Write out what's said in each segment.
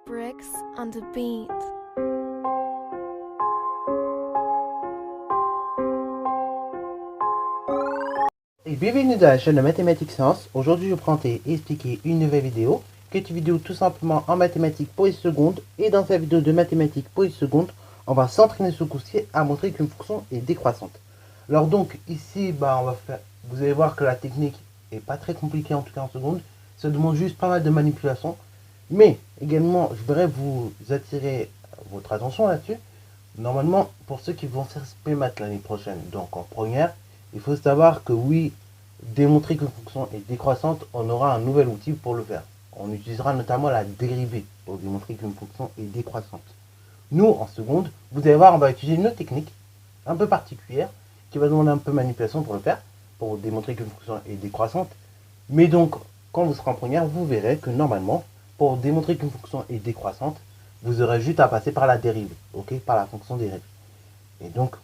Bricks on the beat. Et bienvenue dans la chaîne de Mathématiques Sciences. Aujourd'hui, je vais présenter et expliquer une nouvelle vidéo, qui est une vidéo tout simplement en mathématiques pour les secondes. Et dans cette vidéo de mathématiques pour les secondes, on va s'entraîner ce coup-ci à montrer qu'une fonction est décroissante. Alors donc, ici, vous allez voir que la technique est pas très compliquée, en tout cas en seconde. Ça demande juste pas mal de manipulation. Mais également, je voudrais vous attirer votre attention là-dessus. Normalement, pour ceux qui vont faire SPMAT l'année prochaine, donc en première, il faut savoir que oui, démontrer qu'une fonction est décroissante, on aura un nouvel outil pour le faire. On utilisera notamment la dérivée pour démontrer qu'une fonction est décroissante. Nous, en seconde, vous allez voir, on va utiliser une autre technique un peu particulière qui va demander un peu de manipulation pour le faire, pour démontrer qu'une fonction est décroissante. Mais donc, quand vous serez en première, vous verrez que normalement, pour démontrer qu'une fonction est décroissante, vous aurez juste à passer par la dérivée, ok, par la fonction dérivée. Et donc,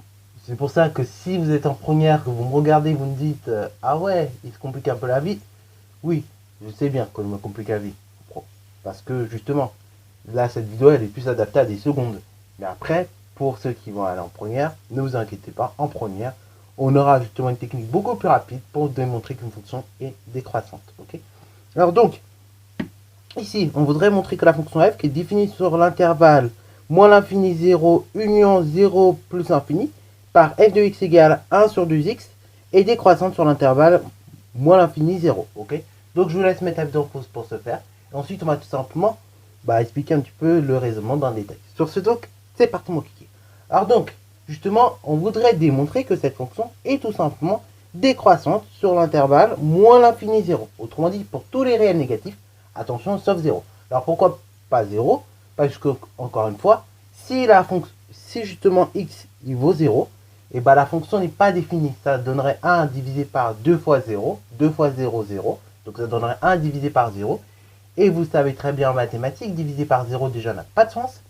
c'est pour ça que si vous êtes en première, que vous me regardez, vous me dites ah ouais, il se complique un peu la vie. Oui, je sais bien que je me complique la vie. Parce que justement, là, cette vidéo, elle est plus adaptée à des secondes. Mais après, pour ceux qui vont aller en première, ne vous inquiétez pas, en première, on aura justement une technique beaucoup plus rapide pour démontrer qu'une fonction est décroissante. Ok. Alors donc, ici, on voudrait montrer que la fonction f, qui est définie sur l'intervalle moins l'infini 0, union 0 plus l'infini, par f de x égale 1 sur 2x, est décroissante sur l'intervalle moins l'infini 0. Ok. Donc je vous laisse mettre la vidéo en pause pour ce faire. Et ensuite, on va tout simplement expliquer un petit peu le raisonnement dans le détail. Sur ce, donc, c'est parti mon kiki. Alors donc, justement, on voudrait démontrer que cette fonction est tout simplement décroissante sur l'intervalle moins l'infini 0. Autrement dit, pour tous les réels négatifs, attention, sauf 0. Alors pourquoi pas 0? Parce que, encore une fois, si justement x il vaut 0, et la fonction n'est pas définie. Ça donnerait 1 divisé par 2 fois 0, 2 fois 0, 0. Donc ça donnerait 1 divisé par 0. Et vous savez très bien en mathématiques, divisé par 0 déjà n'a pas de sens.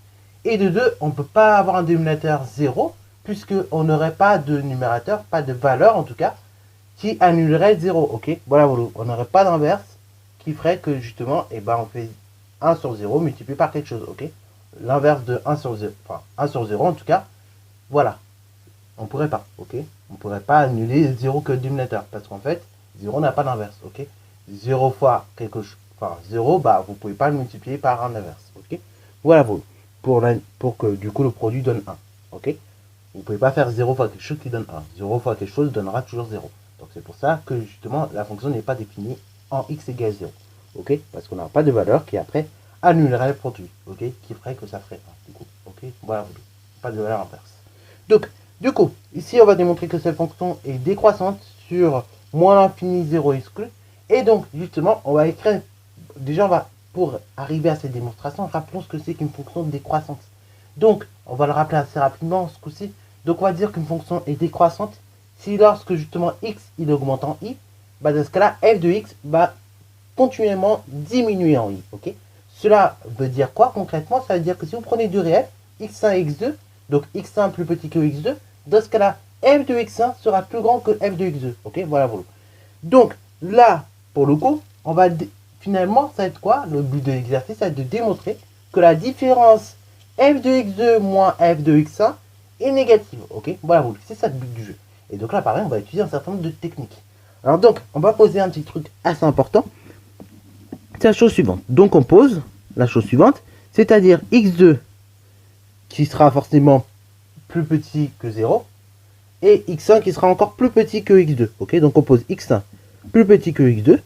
Et de 2, on ne peut pas avoir un dénominateur 0, puisqu'on n'aurait pas de numérateur, pas de valeur en tout cas, qui annulerait 0. Ok, voilà, on n'aurait pas d'inverse qui ferait que justement, on fait 1 sur 0 multiplié par quelque chose. Ok, l'inverse de 1 sur 0, enfin 1 sur 0 en tout cas, voilà. On pourrait pas, ok. On pourrait pas annuler 0 que le dénominateur, parce qu'en fait, 0 n'a pas d'inverse, ok. 0 fois quelque chose, enfin 0, vous pouvez pas le multiplier par un inverse, ok. Voilà, pour que du coup le produit donne 1, ok. Vous pouvez pas faire 0 fois quelque chose qui donne 1. 0 fois quelque chose donnera toujours 0. Donc c'est pour ça que justement la fonction n'est pas définie en x égale 0, ok. Parce qu'on n'a pas de valeur qui après annulerait le produit, ok. Qui ferait que ça ferait 1, du coup, ok. Voilà, pas de valeur inverse. Donc, du coup, ici, on va démontrer que cette fonction est décroissante sur moins l'infini 0 exclu. Et donc, justement, on va écrire... Déjà, pour arriver à cette démonstration, rappelons ce que c'est qu'une fonction décroissante. Donc, on va le rappeler assez rapidement ce coup-ci. Donc, on va dire qu'une fonction est décroissante si lorsque, justement, x, il augmente en i, dans ce cas-là, f de x va continuellement diminuer en i. Ok. Cela veut dire quoi concrètement? Ça veut dire que si vous prenez deux réels, x1 et x2, donc x1 plus petit que x2, dans ce cas-là, f de x1 sera plus grand que f de x2. Ok, voilà. Donc, là, pour le coup, on va finalement, ça va être quoi? Le but de l'exercice, ça va être de démontrer que la différence f de x2 moins f de x1 est négative. Ok, voilà, c'est ça le but du jeu. Et donc là, pareil, on va utiliser un certain nombre de techniques. Alors donc, on va poser un petit truc assez important. C'est la chose suivante. Donc, on pose la chose suivante, c'est-à-dire x2 qui sera forcément plus petit que 0, et x1 qui sera encore plus petit que x2. Ok, donc on pose x1 plus petit que x2,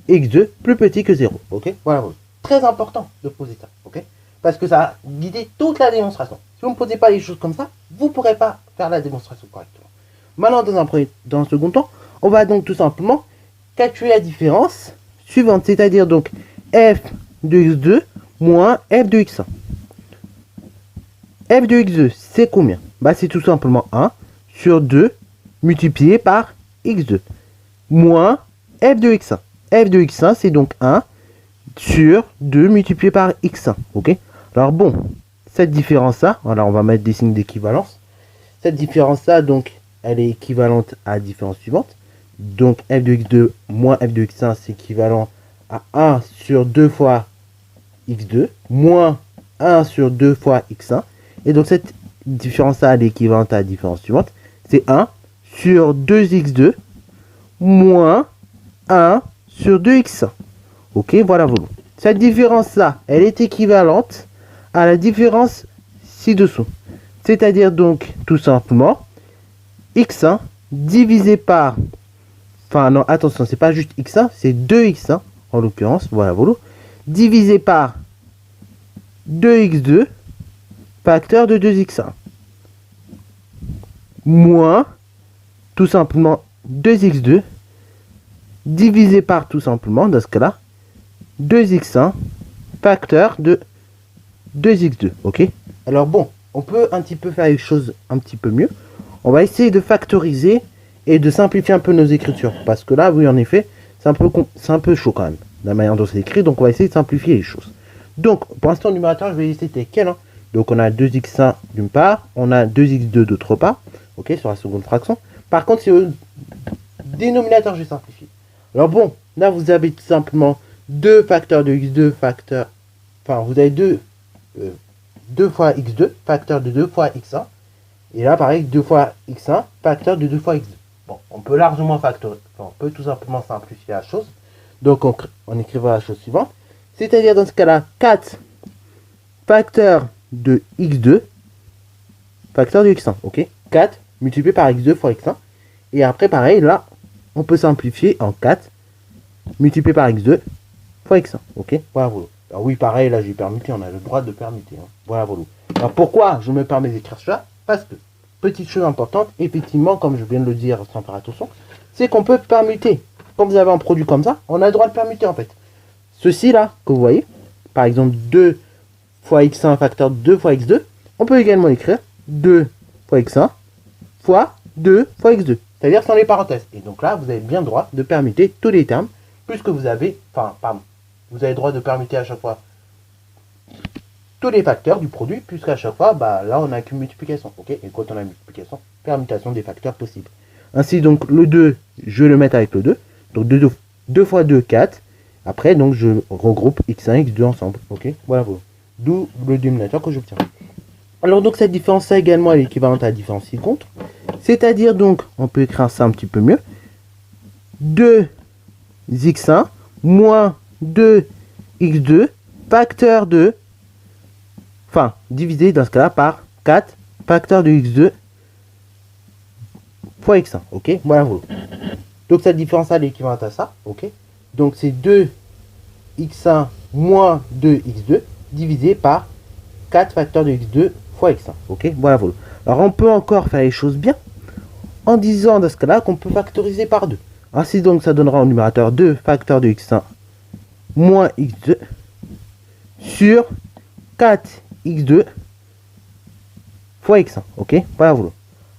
et x2 plus petit que 0. Ok, voilà. Très important de poser ça. Ok, parce que ça va guider toute la démonstration. Si vous ne posez pas les choses comme ça, vous ne pourrez pas faire la démonstration correctement. Maintenant, dans un second temps, on va donc tout simplement calculer la différence suivante, c'est-à-dire donc f de x2 moins f de x1. F de x2, c'est combien? C'est tout simplement 1 sur 2 multiplié par x2 moins f de x1. F de x1, c'est donc 1 sur 2 multiplié par x1. Ok. Alors bon, cette différence-là, voilà, on va mettre des signes d'équivalence. Cette différence-là, donc, elle est équivalente à la différence suivante. Donc f de x2 moins f de x1, c'est équivalent à 1 sur 2 fois x2 moins 1 sur 2 fois x1. Et donc cette différence-là est équivalente à la différence suivante. C'est 1 sur 2x2 moins 1 sur 2x1. Ok, voilà. Cette différence-là, elle est équivalente à la différence ci-dessous. C'est-à-dire donc, tout simplement, x1 divisé par... Enfin, non, attention, c'est pas juste x1, c'est 2x1, en l'occurrence, voilà. Divisé par 2x2, facteur de 2x1. Moins, tout simplement, 2x2, divisé par, tout simplement, dans ce cas-là, 2x1, facteur de 2x2, ok? Alors bon, on peut un petit peu faire les choses un petit peu mieux. On va essayer de factoriser et de simplifier un peu nos écritures. Parce que là, oui, en effet, c'est un peu chaud quand même, la manière dont c'est écrit. Donc on va essayer de simplifier les choses. Donc, pour l'instant, le numérateur, je vais laisser tel quel. Hein. Donc on a 2x1 d'une part, on a 2x2 d'autre part, ok, sur la seconde fraction. Par contre, c'est le dénominateur, je vais simplifier. Alors bon, là, vous avez tout simplement 2 facteurs de x2, facteur... Enfin, vous avez 2 fois x2, facteur de 2 fois x1. Et là, pareil, 2 fois x1, facteur de 2 fois x2. Bon, on peut largement factoriser. Enfin, on peut tout simplement simplifier la chose. Donc, on écrivera la chose suivante. C'est-à-dire, dans ce cas-là, 4 facteur de x2, facteur de x1. Ok, 4 multiplié par x2 fois x1. Et après, pareil, là, on peut simplifier en 4 multiplié par x2 fois x1. Ok, voilà. Alors oui, pareil, là j'ai permuté, on a le droit de permuter. Hein. Voilà. Alors pourquoi je me permets d'écrire cela? Parce que, petite chose importante, effectivement, comme je viens de le dire sans faire attention, c'est qu'on peut permuter. Quand vous avez un produit comme ça, on a le droit de permuter en fait. Ceci là, que vous voyez, par exemple 2 fois x1 facteur de 2 fois x2, on peut également écrire 2 fois x1 fois 2 fois x2. C'est-à-dire sans les parenthèses. Et donc là, vous avez bien le droit de permuter tous les termes, puisque vous avez, vous avez le droit de permuter à chaque fois tous les facteurs du produit, puisqu'à chaque fois, là, on a qu'une multiplication. Ok, et quand on a une multiplication, permutation des facteurs possibles. Ainsi, donc, le 2, je vais le mettre avec le 2. Donc, 2 fois 2, 4. Après, donc, je regroupe x1 et x2 ensemble. Ok, voilà. D'où le dénominateur que j'obtiens. Alors, donc, cette différence-là également est équivalente à la différence ci-contre. C'est-à-dire, donc, on peut écrire ça un petit peu mieux. 2x1 moins 2x2 facteur de, divisé dans ce cas-là par 4 facteur de x2 fois x1, ok, voilà. Donc cette différence-là est équivalente à ça, ok. Donc c'est 2x1 moins 2x2 divisé par 4 facteur de x2 fois x1, ok, voilà. Alors on peut encore faire les choses bien en disant dans ce cas-là qu'on peut factoriser par 2. Ainsi donc ça donnera au numérateur 2 facteur de x1 moins x2 sur 4x2 fois x1. Ok, voilà.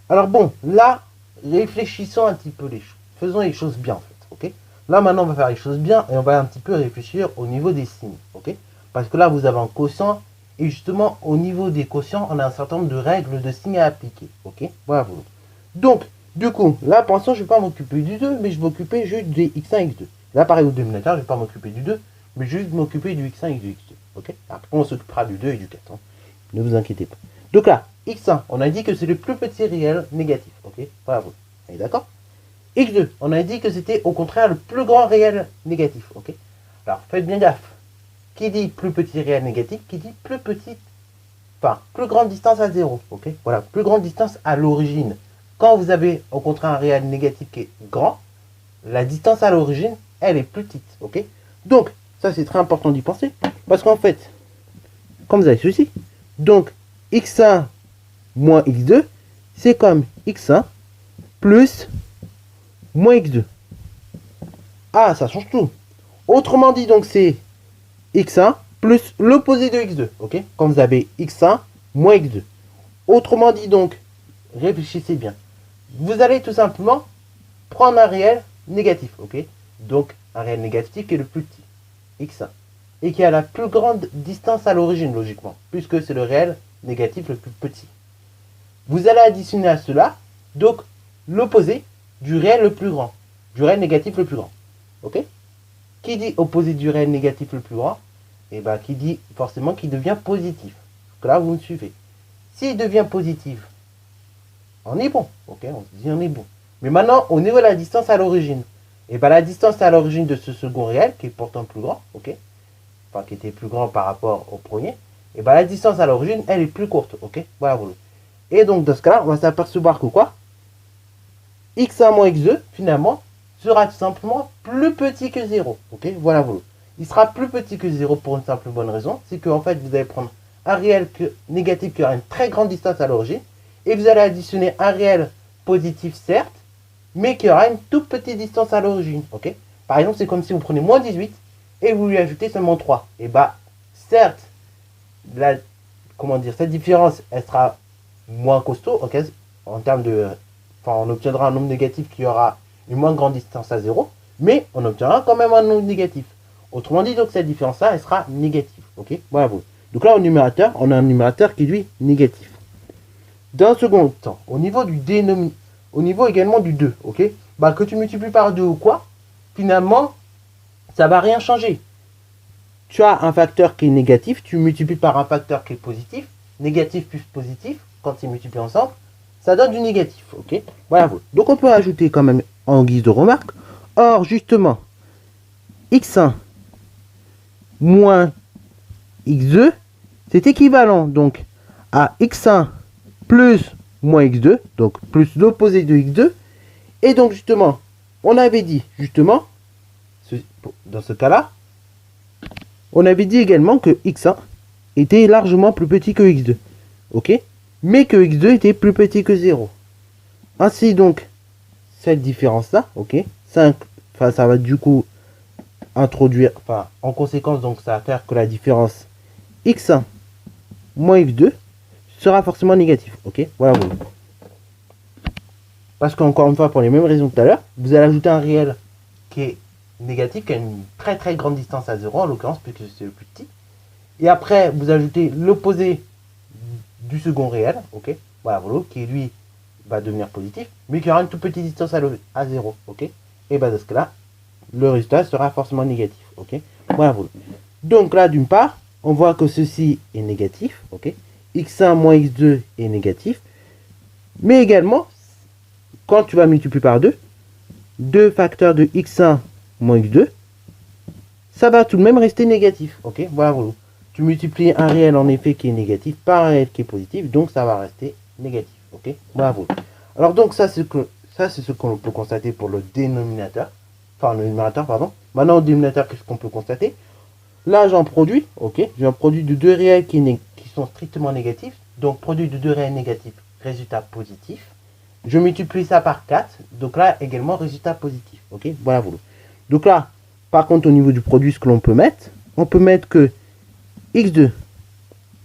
Alors bon, là, réfléchissons un petit peu les choses. Faisons les choses bien en fait. Ok. Là maintenant, on va faire les choses bien et on va un petit peu réfléchir au niveau des signes. Ok. Parce que là, vous avez un quotient et justement, au niveau des quotients, on a un certain nombre de règles de signes à appliquer. Ok, voilà. Donc, du coup, là, pour l'instant, je ne vais pas m'occuper du 2, mais je vais m'occuper juste des x1 et x2. Là, pareil au dénominateur, je ne vais pas m'occuper du 2, mais juste m'occuper du x1 et du x2. Ok. Après, on s'occupera du 2 et du 4. Hein. Ne vous inquiétez pas. Donc là, x1, on a dit que c'est le plus petit réel négatif. Ok. Voilà. On est d'accord. x2, on a dit que c'était au contraire le plus grand réel négatif. Ok. Alors, faites bien gaffe. Qui dit plus petit réel négatif, qui dit plus petite, plus grande distance à 0. Ok. Voilà. Plus grande distance à l'origine. Quand vous avez au contraire un réel négatif qui est grand, la distance à l'origine, elle est plus petite. Ok. Donc, ça c'est très important d'y penser. Parce qu'en fait, comme vous avez ceci, donc x1 moins x2, c'est comme x1 plus moins x2. Ah, ça change tout. Autrement dit, donc c'est x1 plus l'opposé de x2. Ok. Quand vous avez x1 moins x2. Autrement dit, donc, réfléchissez bien. Vous allez tout simplement prendre un réel négatif. Ok. Donc, un réel négatif qui est le plus petit, x1. Et qui a la plus grande distance à l'origine, logiquement, puisque c'est le réel négatif le plus petit. Vous allez additionner à cela, donc, l'opposé du réel le plus grand, du réel négatif le plus grand. Ok. Qui dit opposé du réel négatif le plus grand, et bah, qui dit forcément qu'il devient positif. Donc là, vous me suivez. S'il devient positif, on est bon, ok, on se dit on est bon. Mais maintenant, au niveau de la distance à l'origine, et bah, la distance à l'origine de ce second réel, qui est pourtant plus grand, ok, enfin qui était plus grand par rapport au premier, et bah, la distance à l'origine, elle est plus courte, ok, voilà, voilà. Et donc, dans ce cas-là, on va s'apercevoir que quoi, x1 moins x2, finalement, sera tout simplement plus petit que 0. Ok, voilà, voilà. Il sera plus petit que 0 pour une simple bonne raison, c'est qu'en fait, vous allez prendre un réel négatif qui aura une très grande distance à l'origine, et vous allez additionner un réel positif, certes, mais qui aura une toute petite distance à l'origine. Ok, par exemple, c'est comme si vous prenez moins 18 et vous lui ajoutez seulement 3. Et bah, certes, cette différence, elle sera moins costaud, ok, en termes de... Enfin, on obtiendra un nombre négatif qui aura une moins grande distance à 0, mais on obtiendra quand même un nombre négatif. Autrement dit, donc cette différence-là, elle sera négative. Ok, voilà. Donc là, au numérateur, on a un numérateur qui lui négatif. Dans un second temps, au niveau du dénominateur, au niveau également du 2, ok, bah, que tu multiplies par 2 ou quoi, finalement, ça va rien changer. Tu as un facteur qui est négatif, tu multiplies par un facteur qui est positif, négatif plus positif, quand ils multiplient ensemble, ça donne du négatif, ok. Voilà. Donc on peut ajouter quand même en guise de remarque. Or, justement, x1 moins x2, c'est équivalent donc à x1 plus moins x2, donc plus l'opposé de x2. Et donc justement, on avait dit justement, dans ce cas-là, on avait dit également que x1 était largement plus petit que x2, ok, mais que x2 était plus petit que 0. Ainsi donc, cette différence-là, ok, ça va du coup introduire, en conséquence, donc ça va faire que la différence x1 moins x2 sera forcément négatif, ok, voilà. Parce qu'encore une fois, pour les mêmes raisons que tout à l'heure, vous allez ajouter un réel qui est négatif, qui a une très très grande distance à 0, en l'occurrence, puisque c'est le plus petit. Et après, vous ajoutez l'opposé du second réel, ok, voilà, qui lui va devenir positif, mais qui aura une toute petite distance à 0, ok. Et bah dans ce cas-là, le résultat sera forcément négatif, ok. Voilà. Donc là, d'une part, on voit que ceci est négatif, ok. x1 moins x2 est négatif, mais également, quand tu vas multiplier par 2, 2 facteurs de x1 moins x2, ça va tout de même rester négatif, ok. Voilà. Tu multiplies un réel en effet qui est négatif par un réel qui est positif, donc ça va rester négatif, ok. Bravo. Alors donc ça c'est ce qu'on peut constater pour le dénominateur, enfin le numérateur, pardon. Maintenant au dénominateur, qu'est-ce qu'on peut constater? Là j'en produis, ok, j'en produis de deux réels qui sont strictement négatifs, donc produit de deux réels négatifs, résultat positif. Je multiplie ça par 4, donc là également résultat positif, ok, voilà. Donc là, par contre au niveau du produit, ce que l'on peut mettre, on peut mettre que x2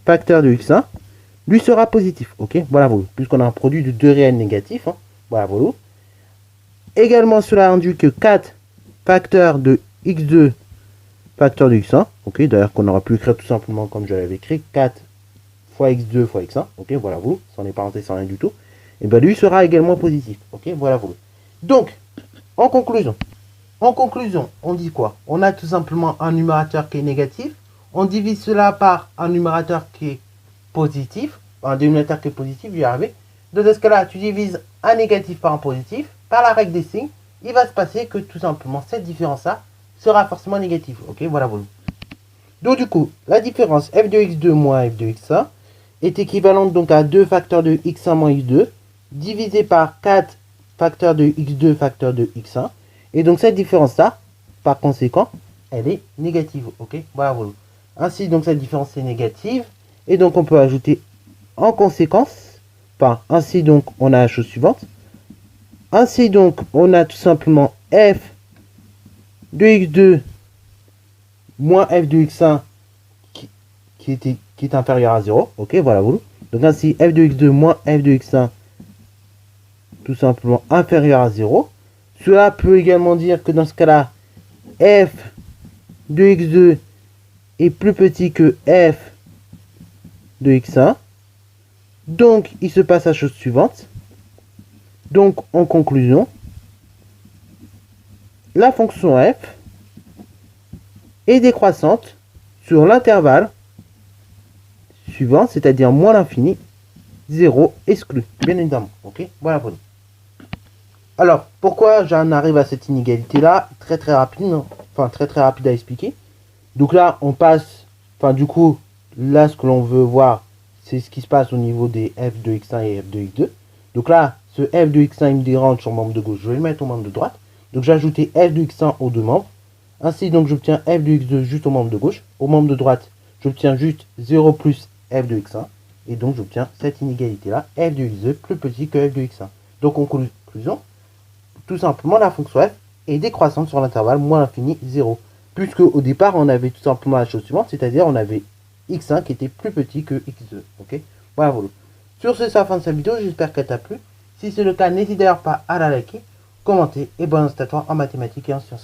facteur de x1 lui sera positif, ok, voilà, puisqu'on a un produit de deux réels négatifs, hein, voilà. Également cela induit que 4 facteurs de x2 facteur de x1, ok, d'ailleurs qu'on aurait pu écrire tout simplement comme je l'avais écrit, 4 fois x2 fois x1, ok, voilà, sans les parenthèses, sans rien du tout, et bien lui sera également positif, ok, voilà. Donc, en conclusion, on dit quoi? On a tout simplement un numérateur qui est négatif, on divise cela par un numérateur qui est positif, un dénominateur qui est positif, j'y arrive. Dans ce cas-là, tu divises un négatif par un positif, par la règle des signes, il va se passer que tout simplement cette différence-là sera forcément négative, ok, voilà. Donc du coup, la différence f de x2 moins f de x1 est équivalente donc à 2 facteurs de x1 moins x2, divisé par 4 facteurs de x2 facteur de x1, et donc cette différence-là, par conséquent, elle est négative, ok, voilà. Ainsi, donc cette différence est négative, et donc on peut ajouter en conséquence, ainsi donc on a la chose suivante. Ainsi donc on a tout simplement f de x2 moins f de x1 qui est inférieur à 0, ok, voilà. Donc ainsi f de x2 moins f de x1 tout simplement inférieur à 0. Cela peut également dire que dans ce cas-là, f de x2 est plus petit que f de x1. Donc, il se passe la chose suivante. Donc, en conclusion, la fonction f est décroissante sur l'intervalle suivant, c'est-à-dire moins l'infini, 0 exclu, bien évidemment. Ok, voilà pour nous. Alors, pourquoi j'en arrive à cette inégalité-là? Très rapide, hein. Enfin très rapide à expliquer. Donc là, on passe, enfin du coup, là ce que l'on veut voir, c'est ce qui se passe au niveau des f de x1 et f de x2. Donc là, ce f de x1, il me dérange sur le membre de gauche, je vais le mettre au membre de droite. Donc j'ai ajouté f de x1 aux deux membres. Ainsi, donc j'obtiens f de x2 juste au membre de gauche. Au membre de droite, j'obtiens juste 0 plus f de x1. Et donc j'obtiens cette inégalité-là, f de x2 plus petit que f de x1. Donc en conclusion, tout simplement la fonction f est décroissante sur l'intervalle moins l'infini 0. Puisque au départ, on avait tout simplement la chose suivante, c'est-à-dire on avait x1 qui était plus petit que x2. Ok, voilà. Sur ce, c'est la fin de cette vidéo, j'espère qu'elle t'a plu. Si c'est le cas, n'hésite d'ailleurs pas à la liker, commenter et bonne installation en mathématiques et en sciences.